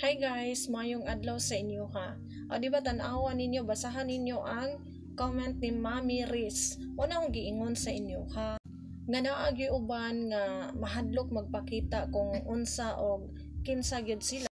Hi guys, mayong adlaw sa inyo ha. O di ba tan-awan ninyo, basahan ninyo ang comment ni Mami Riz. Una akong giingon sa inyo ha. Nga naagi uban nga mahadlok magpakita kung unsa o kinsa gyud sila.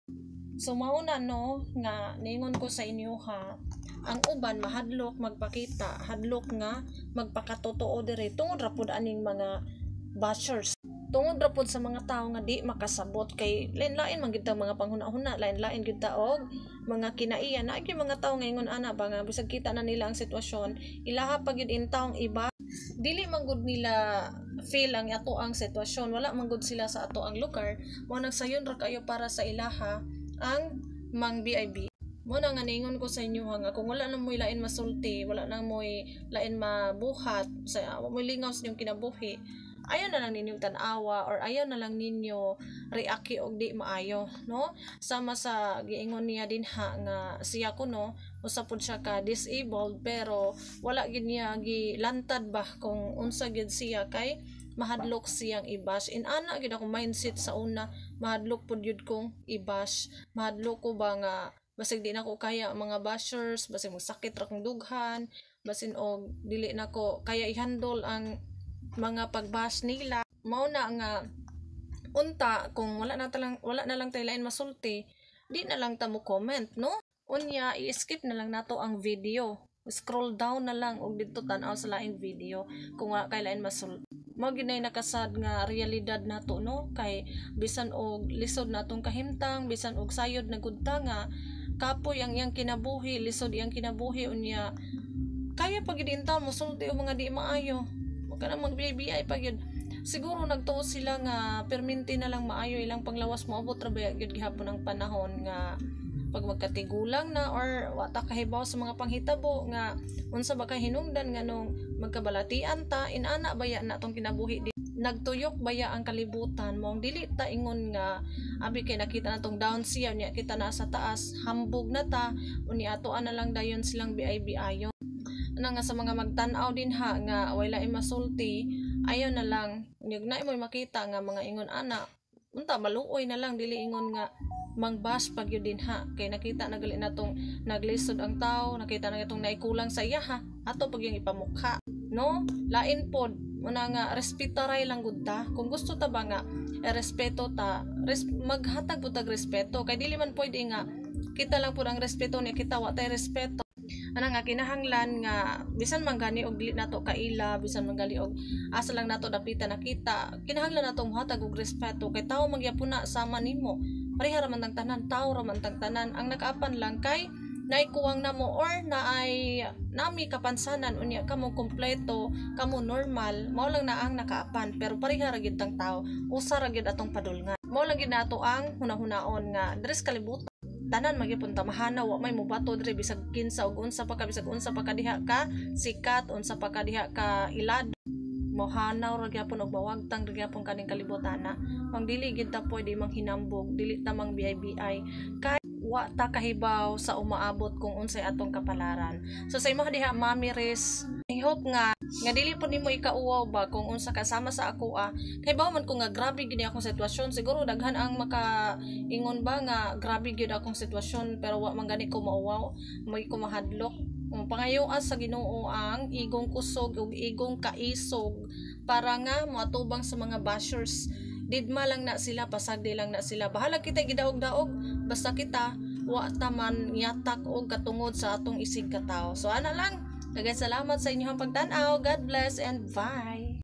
So mauna no nga ningon ko sa inyo ha. Ang uban mahadlok magpakita, hadlok nga magpakatotoo diri tungod ra pud aning mga bashers. Tungod ra pod sa mga tawo nga di makasabot kay lain-lain man gyud ta mga panghuna-huna, lain-lain gyud ta og mga kinaiya na gyud mga tawo ngayon ana ba nga bisag kita na nila ang sitwasyon, ilaha pa gyud in taong iba dili man gud nila feel ang ato ang sitwasyon, wala man gud sila sa ato ang lugar, mo nagsayon ra kayo para sa ilaha ang mang BIB. Mo na nga ningon ko sa inyo nga kung wala na mo'y lain masulti, wala na mo'y lain mabuhat sa mo lingaw sa inyong kinabuhi, ayaw na lang ninyo tanawa or ayaw na lang ninyo reaki og di maayo, no? Sama sa giingon niya din ha nga siya kuno usa pud siya ka disabled pero wala gid niya gilantad ba kung unsa gid siya kay mahadlok siyang i-bash. In ana gid ako mindset sa una, mahadlok pud yun kong i-bash. Mahadlok ko ba nga basig di na ko kaya mga bashers, basig magsakit ra kong dughan, basin og dili na ko kaya i-handle ang mga pagbash nila. Mao na nga unta kung wala na lang tayo lain masulti, di na lang ta mo comment, no? Unya i-skip na lang nato ang video, scroll down na lang og didto tan-aw sa laing video kung wala kay lain masulti. Mao ginay nakasad nga realidad nato, no? Kay bisan og lisod natong kahimtang, bisan og sayod na gud ta nga kapoy ang iyang kinabuhi, lisod iyang kinabuhi, unya kaya pag idintaw mo sulti o mga di maayo, kana mag-BI pag yun. Siguro nagtuo sila nga perminti na lang maayo ilang panglawas mo abot ra ba gyud gihapon ang panahon nga pag magkatigulang na or wata kahibaw sa mga panghitabo nga unsa ba kay hinungdan nga nung magkabalatian ta inana baya na tong kinabuhi di nagtuyok baya ang kalibutan mo dili ta ingon nga abi kay nakita natong down siya niya kita na sa taas hambog na ta uni atoan na lang dayon silang BIB ayo na nga sa mga magtan-aw din ha nga wala masulti ayo na lang ug na imo makita nga mga ingon ana unta maluoy na lang dili ingon nga mangbash pag yun din ha kay nakita na gali natong naglisod ang tao, nakita na itong naikulang sa iya ha ato pag yung ipamukha, no? Lain pod muna nga respetaray lang gud ta kung gusto ta ba nga respeto ta maghatag pud tag respeto kay dili man pwede nga kita lang pud ang respeto ni kita wa tay respeto ana nga kinahanglan nga bisan man gani og dili nato kaila, bisan man gali og asa lang nato dapita nakita, kinahanglan nato mohatag og respeto kay tawo magyapon na sama nimo, pareha ra man tang tanan, tawo ra man tang tanan, ang nakaapan lang kay naikuwang namo or naay nami kapansanan unya kamo kompleto, kamo normal, mao lang na ang nakaapan pero pareha ra gyud tang tawo, usa ra gyud atong padulngan. Mao lang gyud nato ang hunahunaon nga dres kalibutan tanan magyapon ta mahanaw wa may mobato diri bisag kinsa og unsa pa ka bisag unsa pa ka diha ka sikat unsa pa ka diha ka ilad mohanaw ra gyapon og bawagtang ra gyapon kaning kalibutana ang dili gid ta pwede manghinambog dili ta mang BIBI kay wa ta kahibaw sa umaabot kung unsay atong kapalaran. So sa imo diha Mami Riz, I hope nga dili po nimo ikauwaw ba kung unsa kasama sa ako kay bawo man ko nga grabe gid akong sitwasyon, siguro daghan ang makaingon ba nga grabe gid akong sitwasyon pero wa man gani ko mauwaw, may ko mahadlok. Pangayoan sa Ginoo ang igong kusog ug igong kaisog para nga moatubang sa mga bashers. Didma lang na sila, pasagdi lang na sila. Bahala kita gidaog-daog basta kita wa taman yatak og katungod sa atong isig katawo. So ana lang. Daghang salamat sa inyong pagtan-aw. God bless and bye.